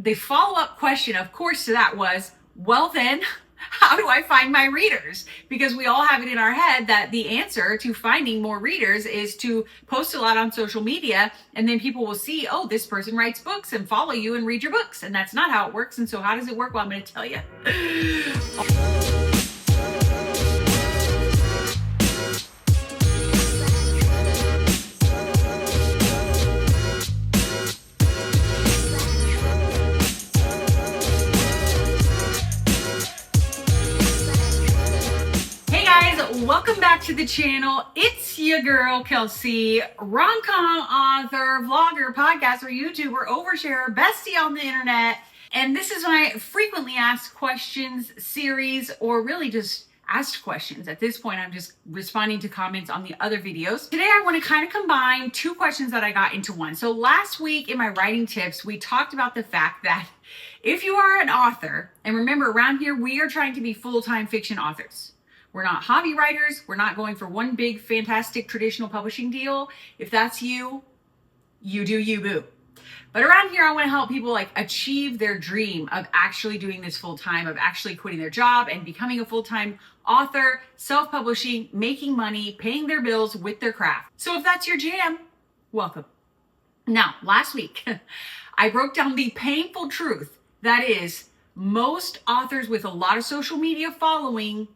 The follow-up question, of course, to that was, well then, how do I find my readers? Because we all have it in our head that the answer to finding more readers is to post a lot on social media, and then people will see, oh, this person writes books and follow you and read your books. And that's not how it works. And so how does it work? Well, I'm going to tell you. Welcome back to the channel. It's your girl, Kelsey, rom-com author, vlogger, podcaster, YouTuber, oversharer, bestie on the internet. And this is my frequently asked questions series, or really just asked questions. At this point, I'm just responding to comments on the other videos. Today, I want to kind of combine two questions that I got into one. So last week in my writing tips, we talked about the fact that if you are an author, and remember around here, we are trying to be full-time fiction authors. We're not hobby writers. We're not going for one big, fantastic traditional publishing deal. If that's you, you do you, boo. But around here, I want to help people like achieve their dream of actually doing this full time, of actually quitting their job and becoming a full-time author, self-publishing, making money, paying their bills with their craft. So if that's your jam, welcome. Now, last week, I broke down the painful truth that is most authors with a lot of social media following,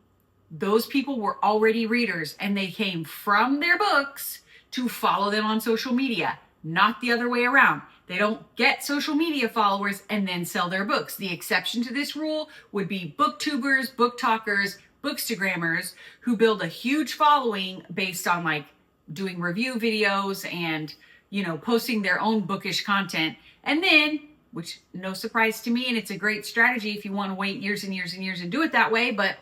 those people were already readers and they came from their books to follow them on social media, not the other way around. They don't get social media followers and then sell their books. The exception to this rule would be booktubers, book talkers, bookstagrammers who build a huge following based on like doing review videos and, you know, posting their own bookish content. And then, which no surprise to me, and it's a great strategy if you want to wait years and years and years and do it that way, but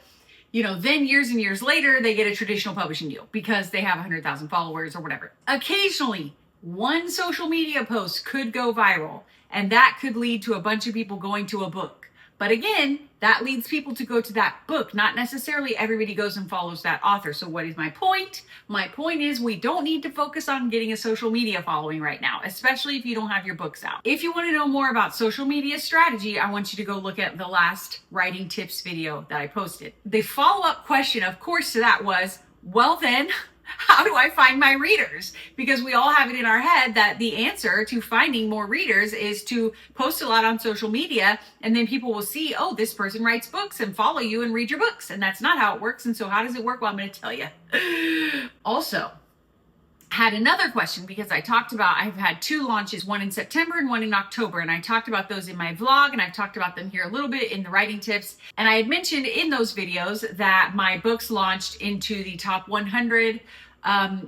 you know, then years and years later, they get a traditional publishing deal because they have 100,000 followers or whatever. Occasionally, one social media post could go viral, and that could lead to a bunch of people going to a book. But again, that leads people to go to that book. Not necessarily everybody goes and follows that author. So what is my point? My point is we don't need to focus on getting a social media following right now, especially if you don't have your books out. If you want to know more about social media strategy, I want you to go look at the last writing tips video that I posted. The follow-up question, of course, to that was, well then, how do I find my readers? Because we all have it in our head that the answer to finding more readers is to post a lot on social media, and then people will see, oh, this person writes books and follow you and read your books. And that's not how it works. And so how does it work? Well, I'm going to tell you. Also, had another question because I talked about, I've had two launches, one in September and one in October. And I talked about those in my vlog, and I've talked about them here a little bit in the writing tips. And I had mentioned in those videos that my books launched into the top 100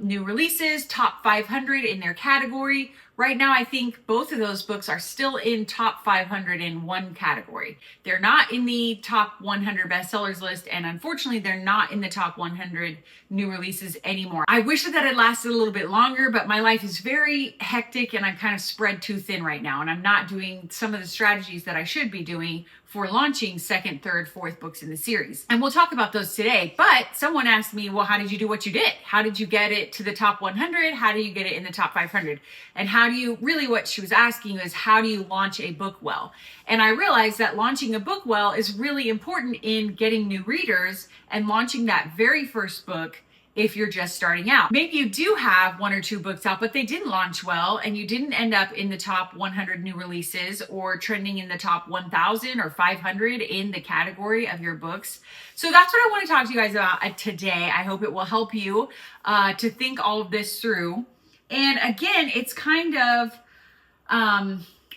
new releases, top 500 in their category. Right now, I think both of those books are still in top 500 in one category. They're not in the top 100 bestsellers list, and unfortunately, they're not in the top 100 new releases anymore. I wish that had lasted a little bit longer, but my life is very hectic and I'm kind of spread too thin right now, and I'm not doing some of the strategies that I should be doing for launching second, third, fourth books in the series. And we'll talk about those today. But someone asked me, well, how did you do what you did? How did you get it to the top 100? How do you get it in the top 500? And how do you, really what she was asking is, how do you launch a book well? And I realized that launching a book well is really important in getting new readers and launching that very first book if you're just starting out. Maybe you do have one or two books out, but they didn't launch well and you didn't end up in the top 100 new releases or trending in the top 1,000 or 500 in the category of your books. So that's what I want to talk to you guys about today. I hope it will help you to think all of this through. And again, it's kind of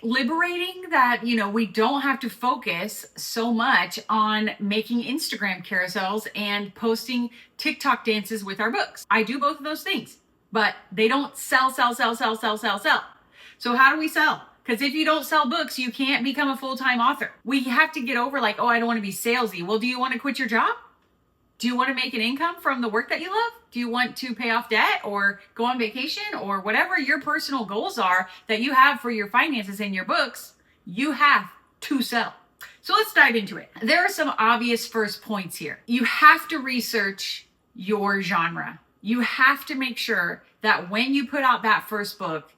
liberating that, you know, we don't have to focus so much on making Instagram carousels and posting TikTok dances with our books. I do both of those things, but they don't sell. So how do we sell? Because if you don't sell books, you can't become a full-time author. We have to get over like, oh, I don't want to be salesy. Well, do you want to quit your job? Do you want to make an income from the work that you love? Do you want to pay off debt or go on vacation or whatever your personal goals are that you have for your finances and your books? You have to sell. So let's dive into it. There are some obvious first points here. You have to research your genre. You have to make sure that when you put out that first book,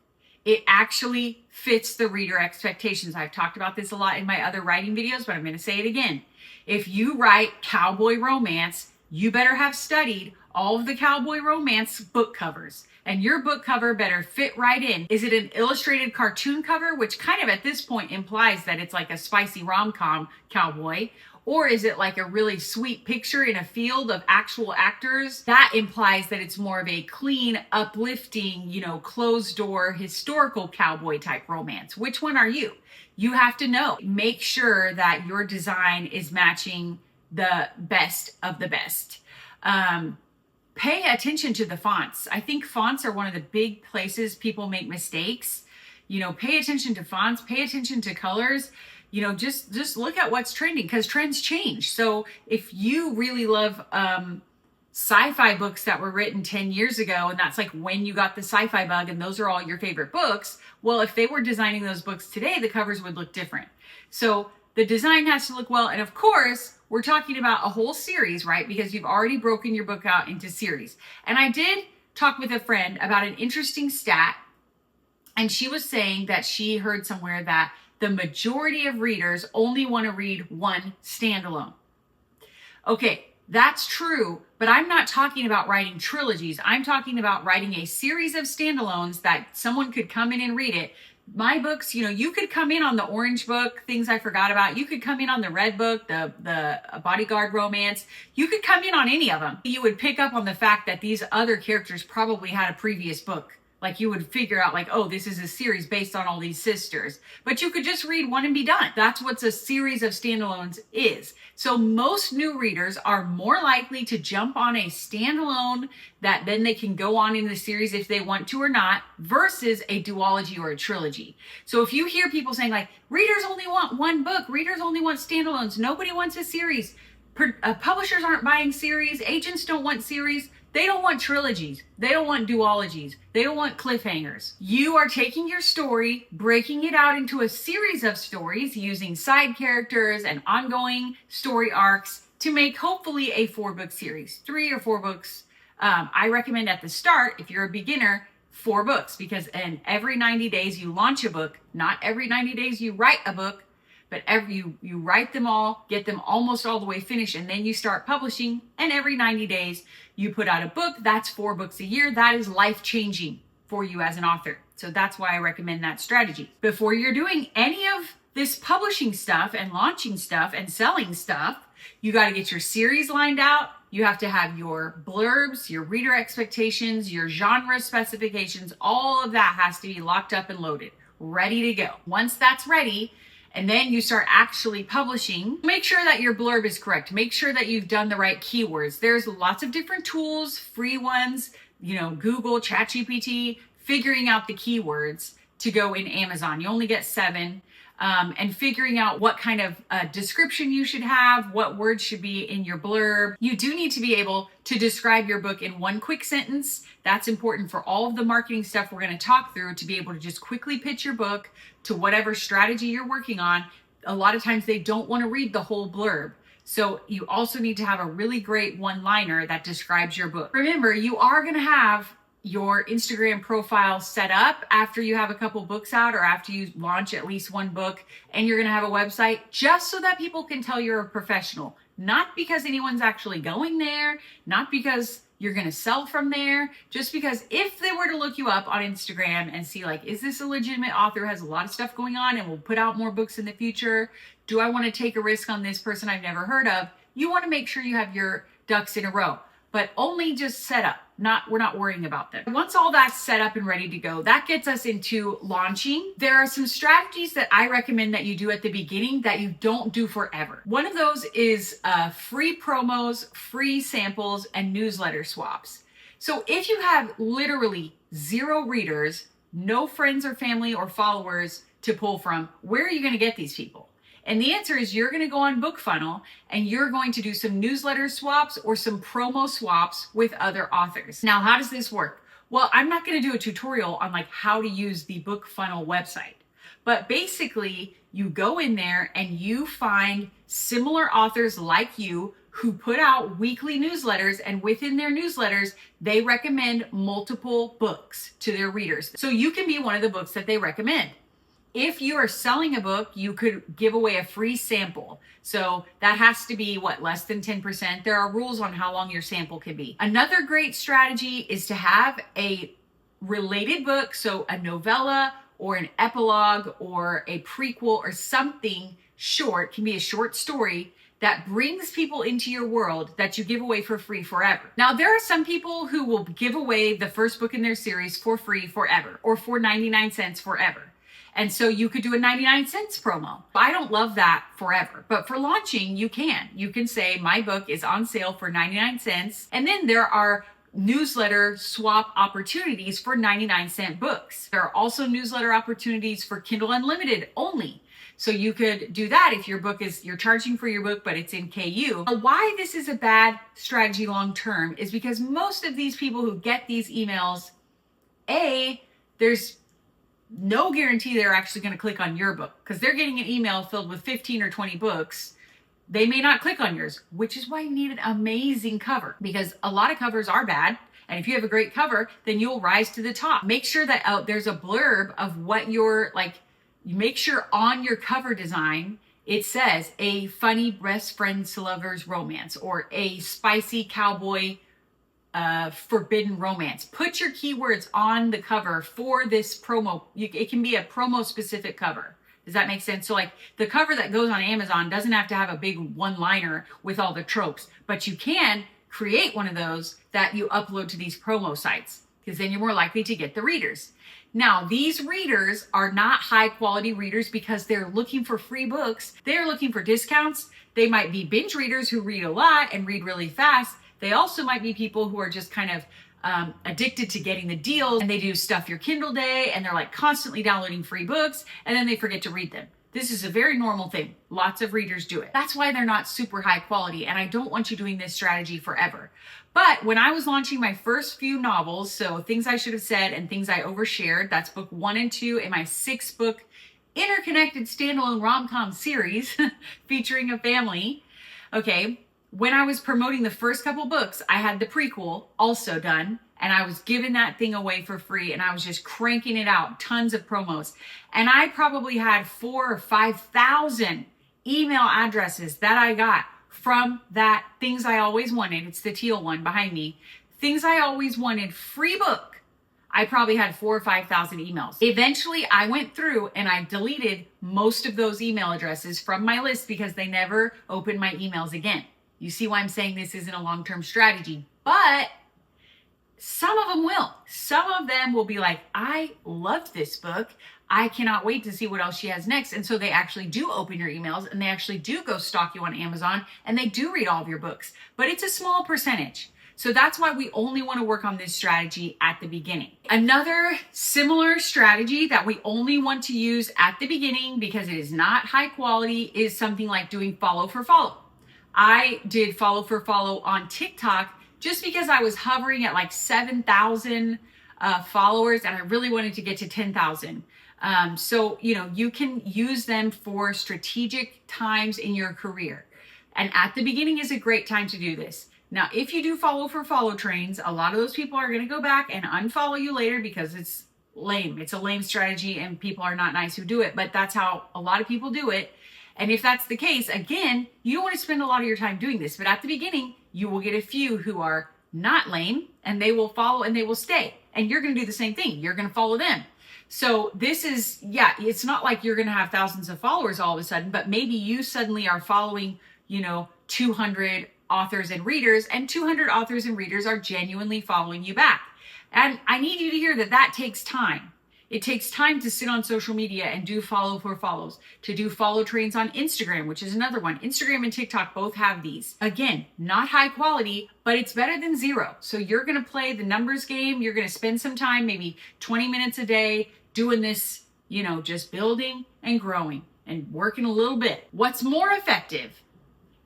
it actually fits the reader expectations. I've talked about this a lot in my other writing videos, but I'm going to say it again. If you write cowboy romance, you better have studied all of the cowboy romance book covers, and your book cover better fit right in. Is it an illustrated cartoon cover, which kind of at this point implies that it's like a spicy rom-com cowboy? Or is it like a really sweet picture in a field of actual actors? That implies that it's more of a clean, uplifting, closed door, historical cowboy type romance. Which one are you? You have to know. Make sure that your design is matching the best of the best. Pay attention to the fonts. I think fonts are one of the big places people make mistakes. Pay attention to fonts, pay attention to colors. Just look at what's trending, because trends change. So if you really love sci-fi books that were written 10 years ago, and that's like when you got the sci-fi bug and those are all your favorite books, well, if they were designing those books today, the covers would look different. So the design has to look well. And of course, we're talking about a whole series, right? Because you've already broken your book out into series. And I did talk with a friend about an interesting stat. And she was saying that she heard somewhere that the majority of readers only want to read one standalone. Okay, that's true, but I'm not talking about writing trilogies. I'm talking about writing a series of standalones that someone could come in and read it. My books, you could come in on the orange book, Things I Forgot About. You could come in on the red book, the bodyguard romance. You could come in on any of them. You would pick up on the fact that these other characters probably had a previous book. Like you would figure out like, oh, this is a series based on all these sisters. But you could just read one and be done. That's what a series of standalones is. So most new readers are more likely to jump on a standalone that then they can go on in the series if they want to or not, versus a duology or a trilogy. So if you hear people saying like, readers only want one book, readers only want standalones, nobody wants a series, publishers aren't buying series, agents don't want series, they don't want trilogies. They don't want duologies. They don't want cliffhangers. You are taking your story, breaking it out into a series of stories using side characters and ongoing story arcs to make hopefully a 4-book series, 3 or 4 books. I recommend at the start, if you're a beginner, 4 books, because in every 90 days you launch a book, not every 90 days you write a book, but you write them all, get them almost all the way finished, and then you start publishing, and every 90 days you put out a book. That's 4 books a year. That is life-changing for you as an author. So that's why I recommend that strategy. Before you're doing any of this publishing stuff and launching stuff and selling stuff, you got to get your series lined out. You have to have your blurbs, your reader expectations, your genre specifications. All of that has to be locked up and loaded, ready to go. Once that's ready, and then you start actually publishing, make sure that your blurb is correct. Make sure that you've done the right keywords. There's lots of different tools, free ones, Google, ChatGPT, figuring out the keywords to go in Amazon. You only get 7. And figuring out what kind of description you should have, what words should be in your blurb. You do need to be able to describe your book in one quick sentence. That's important for all of the marketing stuff we're going to talk through, to be able to just quickly pitch your book to whatever strategy you're working on. A lot of times they don't want to read the whole blurb. So you also need to have a really great one-liner that describes your book. Remember, you are going to have your Instagram profile set up after you have a couple books out, or after you launch at least 1 book, and you're going to have a website just so that people can tell you're a professional. Not because anyone's actually going there, not because you're going to sell from there, just because if they were to look you up on Instagram and see like, is this a legitimate author, has a lot of stuff going on and will put out more books in the future? Do I want to take a risk on this person I've never heard of? You want to make sure you have your ducks in a row, but only just set up. We're not worrying about them. Once all that's set up and ready to go, that gets us into launching. There are some strategies that I recommend that you do at the beginning that you don't do forever. One of those is free promos, free samples, and newsletter swaps. So if you have literally 0 readers, no friends or family or followers to pull from, where are you going to get these people? And the answer is you're going to go on BookFunnel and you're going to do some newsletter swaps or some promo swaps with other authors. Now, how does this work? Well, I'm not going to do a tutorial on like how to use the BookFunnel website, but basically you go in there and you find similar authors like you who put out weekly newsletters, and within their newsletters, they recommend multiple books to their readers. So you can be one of the books that they recommend. If you are selling a book, you could give away a free sample. So that has to be less than 10%. There are rules on how long your sample can be. Another great strategy is to have a related book, so a novella or an epilogue or a prequel or something short, can be a short story that brings people into your world that you give away for free forever. Now, there are some people who will give away the first book in their series for free forever or for 99 cents forever. And so you could do a 99 cents promo. I don't love that forever, but for launching, you can. You can say, my book is on sale for 99 cents. And then there are newsletter swap opportunities for 99-cent books. There are also newsletter opportunities for Kindle Unlimited only. So you could do that if your book is, you're charging for your book, but it's in KU. Why this is a bad strategy long-term is because most of these people who get these emails, there's no guarantee they're actually going to click on your book because they're getting an email filled with 15 or 20 books. They may not click on yours, which is why you need an amazing cover, because a lot of covers are bad. And if you have a great cover, then you'll rise to the top. Make sure that there's a blurb of what you're like. You make sure on your cover design, it says a funny best friend's lover's romance or a spicy cowboy forbidden romance. Put your keywords on the cover for this promo. It can be a promo specific cover. Does that make sense? So like the cover that goes on Amazon doesn't have to have a big one-liner with all the tropes, but you can create one of those that you upload to these promo sites because then you're more likely to get the readers. Now, these readers are not high quality readers because they're looking for free books. They're looking for discounts. They might be binge readers who read a lot and read really fast. They also might be people who are just kind of addicted to getting the deals, and they do Stuff Your Kindle Day and they're like constantly downloading free books and then they forget to read them. This is a very normal thing. Lots of readers do it. That's why they're not super high quality, and I don't want you doing this strategy forever. But when I was launching my first few novels, so Things I Should Have Said and Things I Overshared, that's book 1 and 2 in my 6-book interconnected standalone rom-com series featuring a family. Okay, when I was promoting the first couple books, I had the prequel also done, and I was giving that thing away for free, and I was just cranking it out, tons of promos. And I probably had 4,000 or 5,000 email addresses that I got from that Things I Always Wanted. It's the teal one behind me. Things I Always Wanted free book. I probably had 4,000 or 5,000 emails. Eventually, I went through and I deleted most of those email addresses from my list because they never opened my emails again. You see why I'm saying this isn't a long-term strategy, but some of them will. Some of them will be like, I loved this book. I cannot wait to see what else she has next. And so they actually do open your emails and they actually do go stalk you on Amazon and they do read all of your books, but it's a small percentage. So that's why we only want to work on this strategy at the beginning. Another similar strategy that we only want to use at the beginning because it is not high quality is something like doing follow for follow. I did follow for follow on TikTok just because I was hovering at like 7,000 followers and I really wanted to get to 10,000. So, you can use them for strategic times in your career. And at the beginning is a great time to do this. Now, if you do follow for follow trains, a lot of those people are going to go back and unfollow you later because it's lame. It's a lame strategy and people are not nice who do it, but that's how a lot of people do it. And if that's the case, again, you don't want to spend a lot of your time doing this, but at the beginning, you will get a few who are not lame and they will follow and they will stay. And you're going to do the same thing. You're going to follow them. So this is, it's not like you're going to have thousands of followers all of a sudden, but maybe you suddenly are following, 200 authors and readers, and 200 authors and readers are genuinely following you back. And I need you to hear that takes time. It takes time to sit on social media and do follow for follows, to do follow trains on Instagram, which is another one. Instagram and TikTok both have these. Again, not high quality, but it's better than zero. So you're going to play the numbers game. You're going to spend some time, maybe 20 minutes a day doing this, just building and growing and working a little bit. What's more effective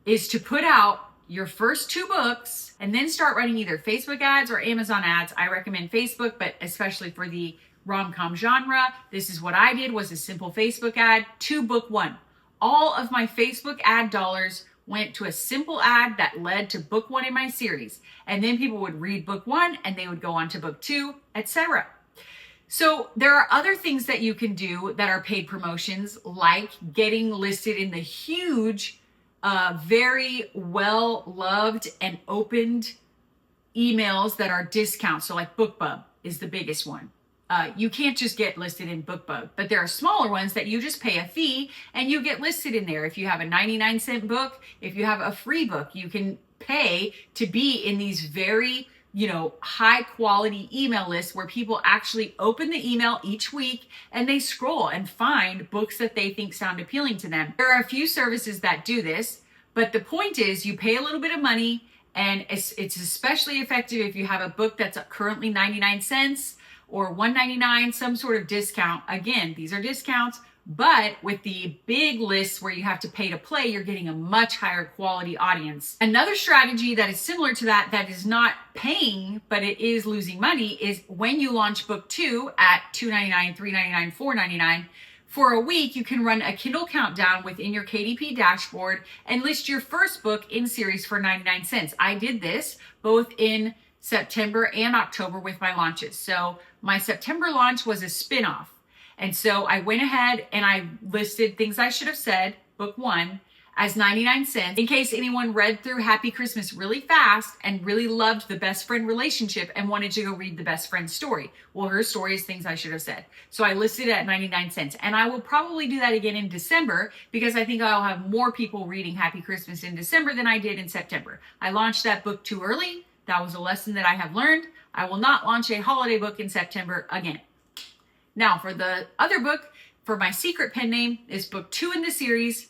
is to put out your first 2 books and then start running either Facebook ads or Amazon ads. I recommend Facebook, but especially for the rom-com genre, this is what I did, was a simple Facebook ad to book 1. All of my Facebook ad dollars went to a simple ad that led to book 1 in my series. And then people would read book 1 and they would go on to book 2, etc. So there are other things that you can do that are paid promotions, like getting listed in the huge, very well loved and opened emails that are discounts. So like BookBub is the biggest one. You can't just get listed in BookBub, but there are smaller ones that you just pay a fee and you get listed in there. If you have a 99-cent book, if you have a free book, you can pay to be in these very, high quality email lists where people actually open the email each week and they scroll and find books that they think sound appealing to them. There are a few services that do this, but the point is you pay a little bit of money, and it's especially effective if you have a book that's currently 99 cents or $1.99, some sort of discount. Again, these are discounts, but with the big lists where you have to pay to play, you're getting a much higher quality audience. Another strategy that is similar to that is not paying, but it is losing money, is when you launch book 2 at $2.99, $3.99, $4.99, for a week, you can run a Kindle countdown within your KDP dashboard and list your first book in series for 99 cents. I did this both in September and October with my launches. So my September launch was a spinoff. And so I went ahead and I listed things I should have said, book 1, as 99 cents, in case anyone read through Happy Christmas really fast and really loved the best friend relationship and wanted to go read the best friend story. Well, her story is things I should have said. So I listed it at 99 cents. And I will probably do that again in December because I think I'll have more people reading Happy Christmas in December than I did in September. I launched that book too early. That was a lesson that I have learned. I will not launch a holiday book in September again. Now, for the other book, for my secret pen name, is book 2 in the series.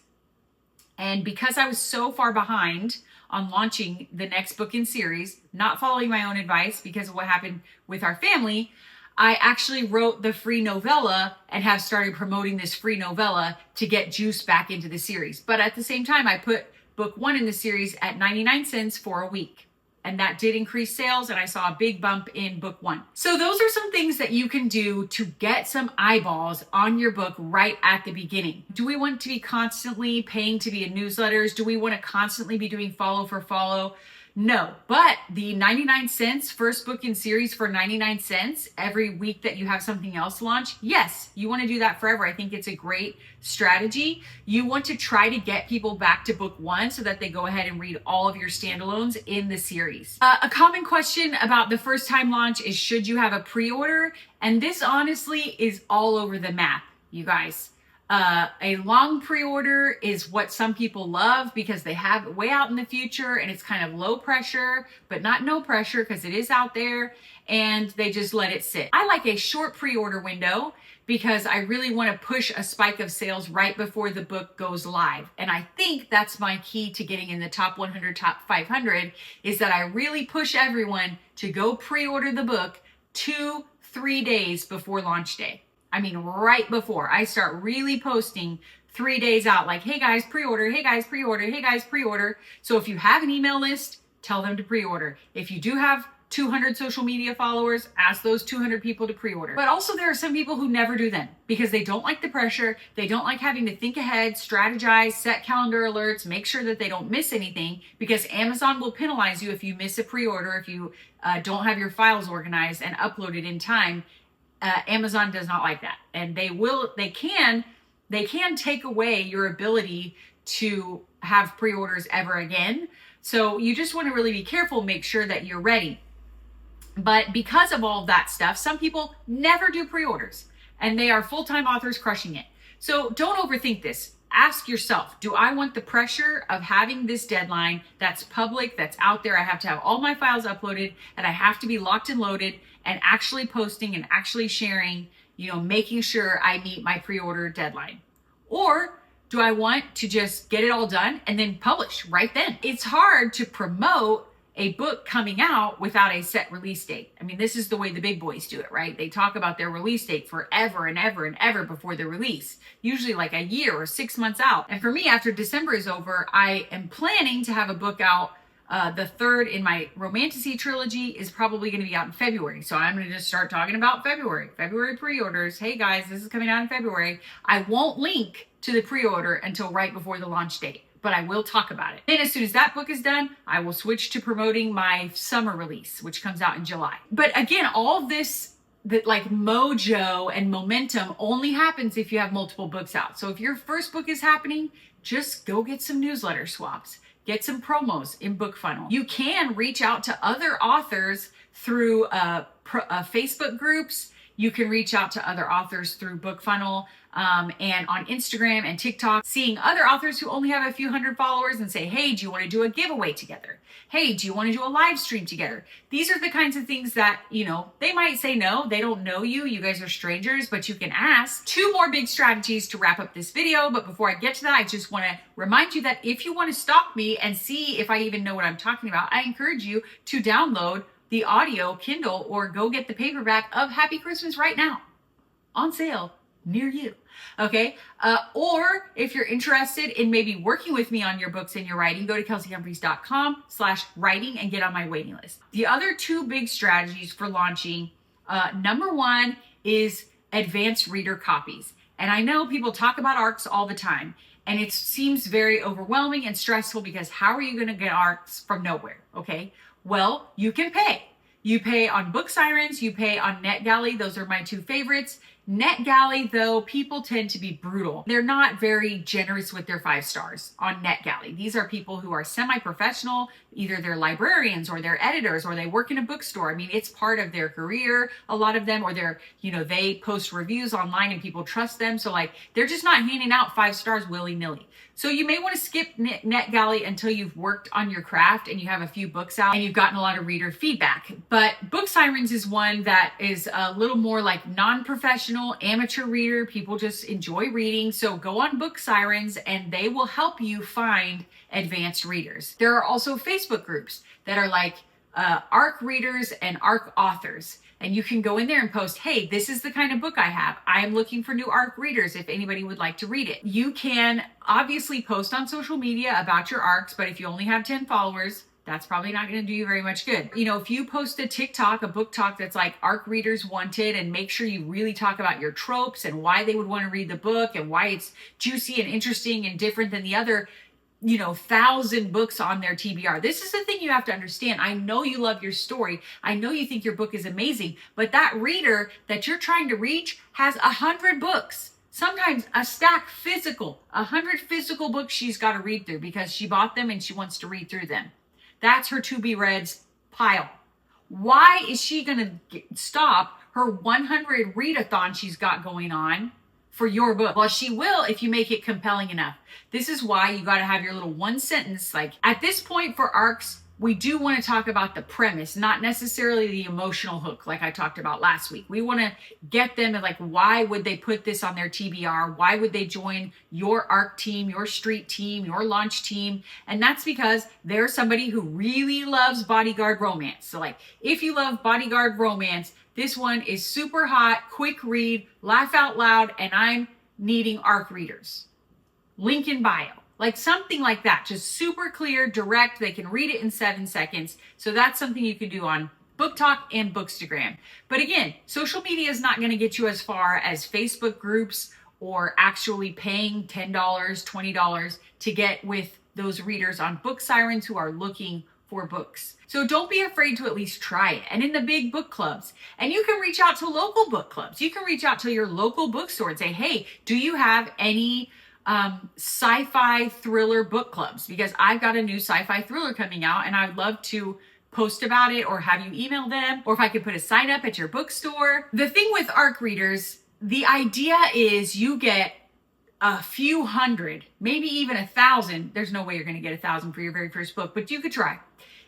And because I was so far behind on launching the next book in series, not following my own advice because of what happened with our family, I actually wrote the free novella and have started promoting this free novella to get juice back into the series. But at the same time, I put book 1 in the series at 99 cents for a week. And that did increase sales, and I saw a big bump in book 1. So those are some things that you can do to get some eyeballs on your book right at the beginning. Do we want to be constantly paying to be in newsletters? Do we want to constantly be doing follow for follow? No, but the 99 cents first book in series for 99 cents every week that you have something else launch, yes, you want to do that forever. I think it's a great strategy. You want to try to get people back to book 1 so that they go ahead and read all of your standalones in the series. A common question about the first time launch is, should you have a pre-order? And this honestly is all over the map, you guys. A long pre-order is what some people love because they have it way out in the future and it's kind of low pressure, but not no pressure because it is out there, and they just let it sit. I like a short pre-order window because I really want to push a spike of sales right before the book goes live. And I think that's my key to getting in the top 100, top 500, is that I really push everyone to go pre-order the book 2-3 days before launch day. I mean, right before. I start really posting 3 days out, like, hey guys, pre-order, hey guys, pre-order, hey guys, pre-order. So if you have an email list, tell them to pre-order. If you do have 200 social media followers, ask those 200 people to pre-order. But also there are some people who never do them because they don't like the pressure. They don't like having to think ahead, strategize, set calendar alerts, make sure that they don't miss anything, because Amazon will penalize you if you miss a pre-order, if you don't have your files organized and uploaded in time. Amazon does not like that, and they can take away your ability to have pre-orders ever again. So you just want to really be careful, make sure that you're ready. But because of all of that stuff, some people never do pre-orders and they are full-time authors crushing it. So don't overthink this. Ask yourself, do I want the pressure of having this deadline that's public, that's out there? I have to have all my files uploaded and I have to be locked and loaded and actually posting and actually sharing, making sure I meet my pre-order deadline. Or do I want to just get it all done and then publish right then? It's hard to promote a book coming out without a set release date. I mean, this is the way the big boys do it, right? They talk about their release date forever and ever and ever before the release, usually like a year or 6 months out. And for me, after December is over, I am planning to have a book out The third in my romantasy trilogy is probably going to be out in February. So I'm going to just start talking about February pre-orders. Hey guys, this is coming out in February. I won't link to the pre-order until right before the launch date, but I will talk about it. Then as soon as that book is done, I will switch to promoting my summer release, which comes out in July. But again, all of this, that like mojo and momentum only happens if you have multiple books out. So if your first book is happening, just go get some newsletter swaps. Get some promos in BookFunnel. You can reach out to other authors through Facebook groups. You can reach out to other authors through BookFunnel and on Instagram and TikTok, seeing other authors who only have a few hundred followers and say, hey, do you want to do a giveaway together? Hey, do you want to do a live stream together? These are the kinds of things that, you know, they might say no, they don't know you, you guys are strangers, but you can ask. 2 more big strategies to wrap up this video. But before I get to that, I just want to remind you that if you want to stalk me and see if I even know what I'm talking about, I encourage you to download the audio Kindle or go get the paperback of Happy Christmas right now on sale near you. Okay. Or if you're interested in maybe working with me on your books and your writing, go to kelseyhumphreys.com/writing and get on my waiting list. The other 2 big strategies for launching, number 1 is advanced reader copies. And I know people talk about ARCs all the time, and it seems very overwhelming and stressful because how are you going to get ARCs from nowhere? Okay. Well, you can pay. You pay on BookSirens, you pay on NetGalley. Those are my 2 favorites. NetGalley, though, people tend to be brutal. They're not very generous with their 5 stars on NetGalley. These are people who are semi-professional. Either they're librarians or they're editors or they work in a bookstore. I mean, it's part of their career, a lot of them, or they're, you know, they post reviews online and people trust them. So like, they're just not handing out 5 stars willy-nilly. So you may want to skip NetGalley until you've worked on your craft and you have a few books out and you've gotten a lot of reader feedback. But BookSirens is one that is a little more like non-professional, amateur reader. People just enjoy reading. So go on BookSirens and they will help you find advanced readers. There are also Facebook groups that are like ARC readers and ARC authors. And you can go in there and post, hey, this is the kind of book I have. I am looking for new ARC readers if anybody would like to read it. You can obviously post on social media about your ARCs, but if you only have 10 followers, that's probably not going to do you very much good. You know, if you post a TikTok, a book talk that's like ARC readers wanted, and make sure you really talk about your tropes and why they would want to read the book and why it's juicy and interesting and different than the other, you know, 1,000 books on their TBR. This is the thing you have to understand. I know you love your story. I know you think your book is amazing, but that reader that you're trying to reach has 100 books, sometimes a stack physical, 100 physical books she's got to read through because she bought them and she wants to read through them. That's her to be reads pile. Why is she going to stop her 100 readathon she's got going on for your book? Well, she will if you make it compelling enough. This is why you got to have your little 1 sentence. Like at this point for ARCs, we do want to talk about the premise, not necessarily the emotional hook like I talked about last week. We want to get them and like, why would they put this on their TBR? Why would they join your ARC team, your street team, your launch team? And that's because they're somebody who really loves bodyguard romance. So like, if you love bodyguard romance, this one is super hot, quick read, laugh out loud, and I'm needing ARC readers. Link in bio. Like something like that, just super clear, direct. They can read it in 7 seconds. So that's something you can do on Book Talk and Bookstagram. But again, social media is not going to get you as far as Facebook groups or actually paying $10, $20 to get with those readers on BookSirens who are looking for books. So don't be afraid to at least try it. And in the big book clubs, and you can reach out to local book clubs. You can reach out to your local bookstore and say, hey, do you have any sci-fi thriller book clubs? Because I've got a new sci-fi thriller coming out and I'd love to post about it or have you email them, or if I could put a sign up at your bookstore. The thing with ARC readers, the idea is you get a few hundred, maybe even 1,000. There's no way you're going to get 1,000 for your very first book, but you could try.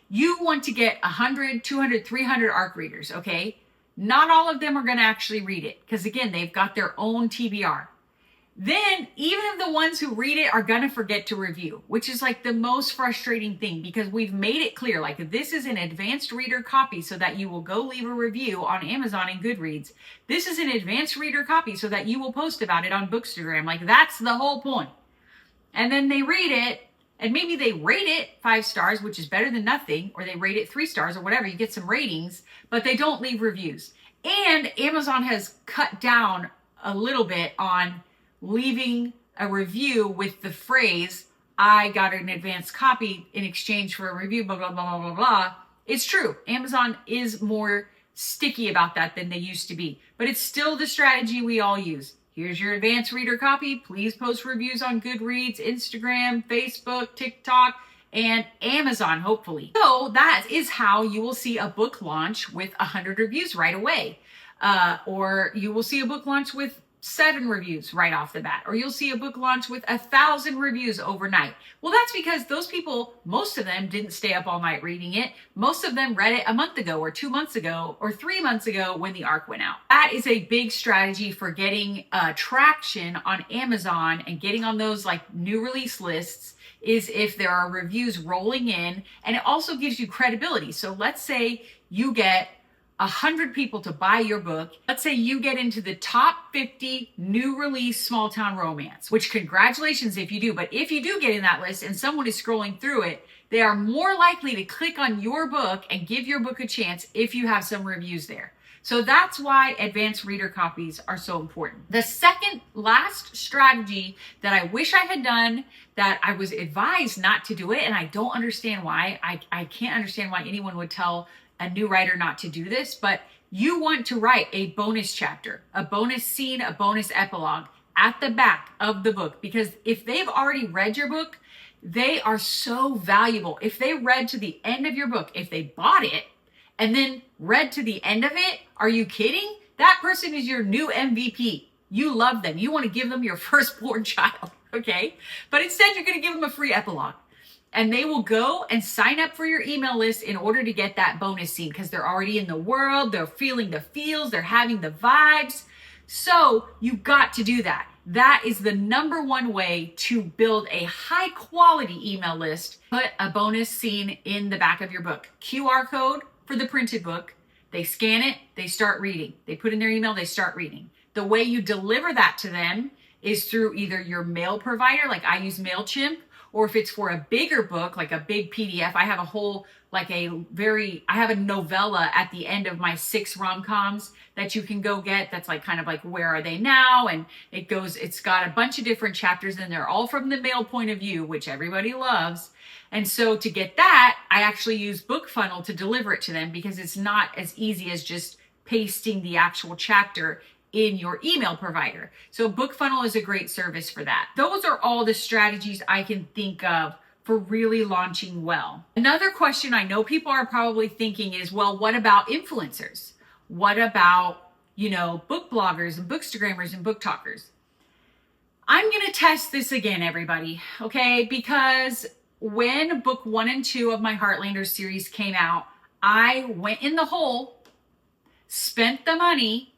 You want to get 100, 200, 300 ARC readers, okay? Not all of them are going to actually read it because again, they've got their own TBR. Then even if the ones who read it are going to forget to review, which is like the most frustrating thing because we've made it clear, like this is an advanced reader copy so that you will go leave a review on Amazon and Goodreads. This is an advanced reader copy so that you will post about it on Bookstagram. Like that's the whole point. And then they read it and maybe they rate it 5 stars, which is better than nothing, or they rate it 3 stars or whatever, you get some ratings, but they don't leave reviews. And Amazon has cut down a little bit on leaving a review with the phrase, I got an advanced copy in exchange for a review, blah, blah, blah, blah, blah, blah. It's true. Amazon is more sticky about that than they used to be, but it's still the strategy we all use. Here's your advanced reader copy. Please post reviews on Goodreads, Instagram, Facebook, TikTok, and Amazon, hopefully. So that is how you will see a book launch with 100 reviews right away. Or you will see a book launch with 7 reviews right off the bat, or you'll see a book launch with 1,000 reviews overnight. Well, that's because those people, most of them didn't stay up all night reading it. Most of them read it a month ago or 2 months ago or 3 months ago when the ARC went out. That is a big strategy for getting traction on Amazon and getting on those like new release lists, is if there are reviews rolling in, and it also gives you credibility. So let's say you get 100 people to buy your book. Let's say you get into the top 50 new release small town romance, which congratulations if you do. But if you do get in that list and someone is scrolling through it, they are more likely to click on your book and give your book a chance if you have some reviews there. So that's why advanced reader copies are so important. The second last strategy that I wish I had done, that I was advised not to do it, and I don't understand why. I can't understand why anyone would tell a new writer not to do this, but you want to write a bonus chapter, a bonus scene, a bonus epilogue at the back of the book, because if they've already read your book, they are so valuable. If they read to the end of your book, if they bought it and then read to the end of it, are you kidding? That person is your new MVP. You love them. You want to give them your firstborn child, okay? But instead, you're going to give them a free epilogue. And they will go and sign up for your email list in order to get that bonus scene, because they're already in the world, they're feeling the feels, they're having the vibes. So you got to do that. That is the number one way to build a high quality email list. Put a bonus scene in the back of your book. QR code for the printed book. They scan it, they start reading. They put in their email, they start reading. The way you deliver that to them is through either your mail provider, like I use MailChimp, or if it's for a bigger book, like a big PDF, I have a whole, I have a novella at the end of my 6 rom-coms that you can go get. That's like kind of like Where Are They Now? And it's got a bunch of different chapters in there, all from the male point of view, which everybody loves. And so to get that, I actually use BookFunnel to deliver it to them, because it's not as easy as just pasting the actual chapter in your email provider. So BookFunnel is a great service for that. Those are all the strategies I can think of for really launching well. Another question I know people are probably thinking is, well, what about influencers? What about, book bloggers and bookstagrammers and book talkers? I'm going to test this again, everybody, okay? Because when book 1 and 2 of my Heartlanders series came out, I went in the hole, spent the money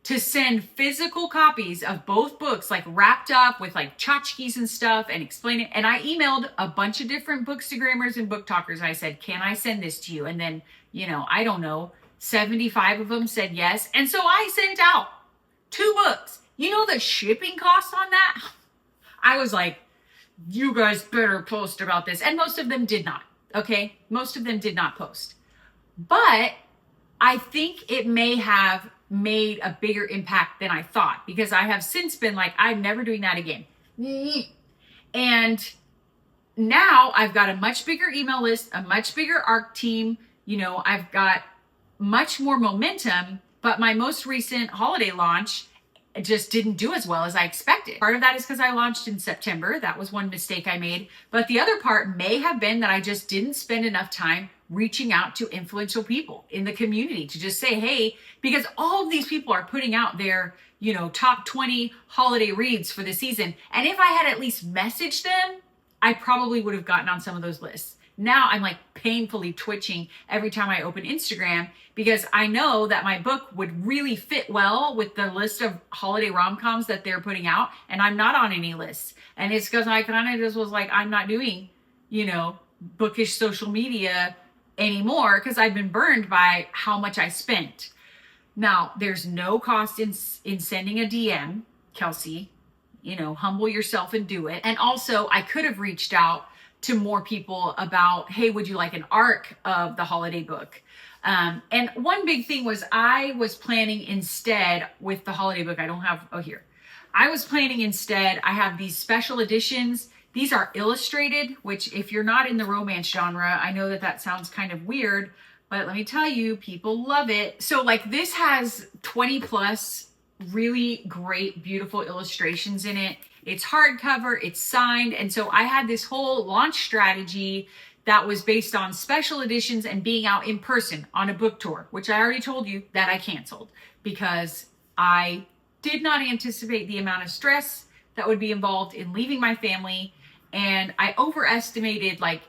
to send physical copies of both books, like wrapped up with like tchotchkes and stuff, and explain it. And I emailed a bunch of different bookstagrammers and book talkers. I said, can I send this to you? And then, I don't know, 75 of them said yes. And so I sent out 2 books. You know the shipping cost on that? I was like, you guys better post about this. And most of them did not, okay? Most of them did not post. But I think it may have made a bigger impact than I thought, because I have since been like, I'm never doing that again. And now I've got a much bigger email list, a much bigger ARC team. I've got much more momentum, but my most recent holiday launch just didn't do as well as I expected. Part of that is because I launched in September. That was one mistake I made. But the other part may have been that I just didn't spend enough time reaching out to influential people in the community to just say, hey, because all of these people are putting out their, top 20 holiday reads for the season. And if I had at least messaged them, I probably would have gotten on some of those lists. Now I'm like painfully twitching every time I open Instagram, because I know that my book would really fit well with the list of holiday rom-coms that they're putting out. And I'm not on any lists. And it's because I kind of just was like, I'm not doing, bookish social media anymore, because I've been burned by how much I spent. Now, there's no cost in sending a DM, Kelsey. Humble yourself and do it. And also, I could have reached out to more people about, hey, would you like an arc of the holiday book? And one big thing was I was planning instead with the holiday book. I don't have, oh, here. I was planning instead, I have these special editions. These are illustrated, which if you're not in the romance genre, I know that that sounds kind of weird, but let me tell you, people love it. So like this has 20 plus really great, beautiful illustrations in it. It's hardcover, it's signed. And so I had this whole launch strategy that was based on special editions and being out in person on a book tour, which I already told you that I canceled because I did not anticipate the amount of stress that would be involved in leaving my family. And I overestimated like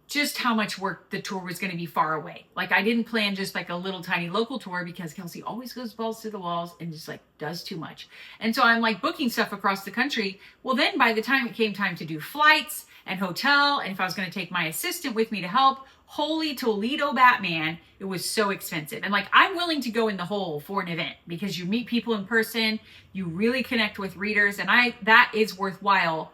just how much work the tour was going to be far away. Like I didn't plan just like a little tiny local tour because Kelsey always goes balls to the walls and just like does too much. And so I'm like booking stuff across the country. Well, then by the time it came time to do flights and hotel, and if I was going to take my assistant with me to help, holy Toledo Batman, it was so expensive. And like, I'm willing to go in the hole for an event because you meet people in person, you really connect with readers, and that is worthwhile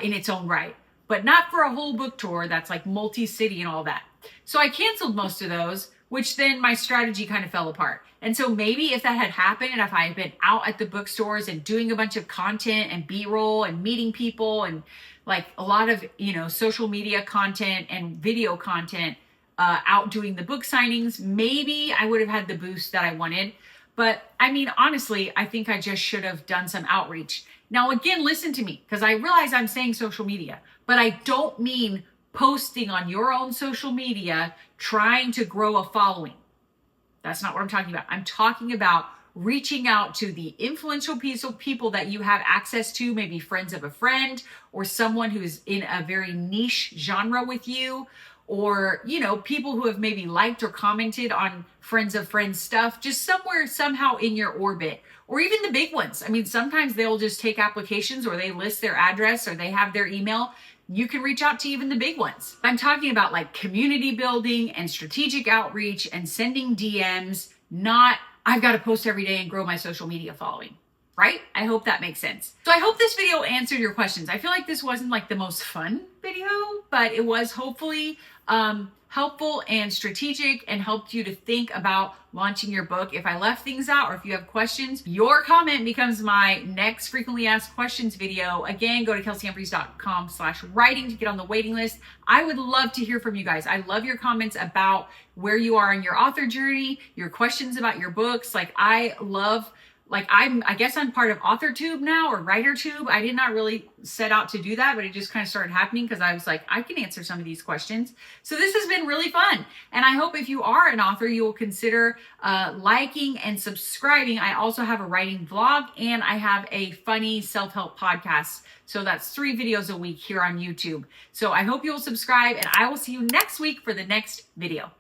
in its own right, but not for a whole book tour that's like multi-city and all that. So I canceled most of those, which then my strategy kind of fell apart. And so maybe if that had happened and if I had been out at the bookstores and doing a bunch of content and B-roll and meeting people and like a lot of, social media content and video content out doing the book signings, maybe I would have had the boost that I wanted. But I mean, honestly, I think I just should have done some outreach. Now, again, listen to me, because I realize I'm saying social media, but I don't mean posting on your own social media, trying to grow a following. That's not what I'm talking about. I'm talking about reaching out to the influential people that you have access to, maybe friends of a friend or someone who's in a very niche genre with you, or, people who have maybe liked or commented on friends of friends stuff, just somewhere, somehow in your orbit, or even the big ones. I mean, sometimes they'll just take applications or they list their address or they have their email. You can reach out to even the big ones. I'm talking about like community building and strategic outreach and sending DMs, not I've got to post every day and grow my social media following. Right? I hope that makes sense. So I hope this video answered your questions. I feel like this wasn't like the most fun video, but it was hopefully helpful and strategic and helped you to think about launching your book. If I left things out or if you have questions, your comment becomes my next frequently asked questions video. Again, go to kelseyhumphreys.com/writing to get on the waiting list. I would love to hear from you guys. I love your comments about where you are in your author journey, your questions about your books. I guess I'm part of AuthorTube now, or WriterTube. I did not really set out to do that, but it just kind of started happening because I was like, I can answer some of these questions. So this has been really fun. And I hope if you are an author, you will consider liking and subscribing. I also have a writing vlog and I have a funny self-help podcast. So that's 3 videos a week here on YouTube. So I hope you'll subscribe and I will see you next week for the next video.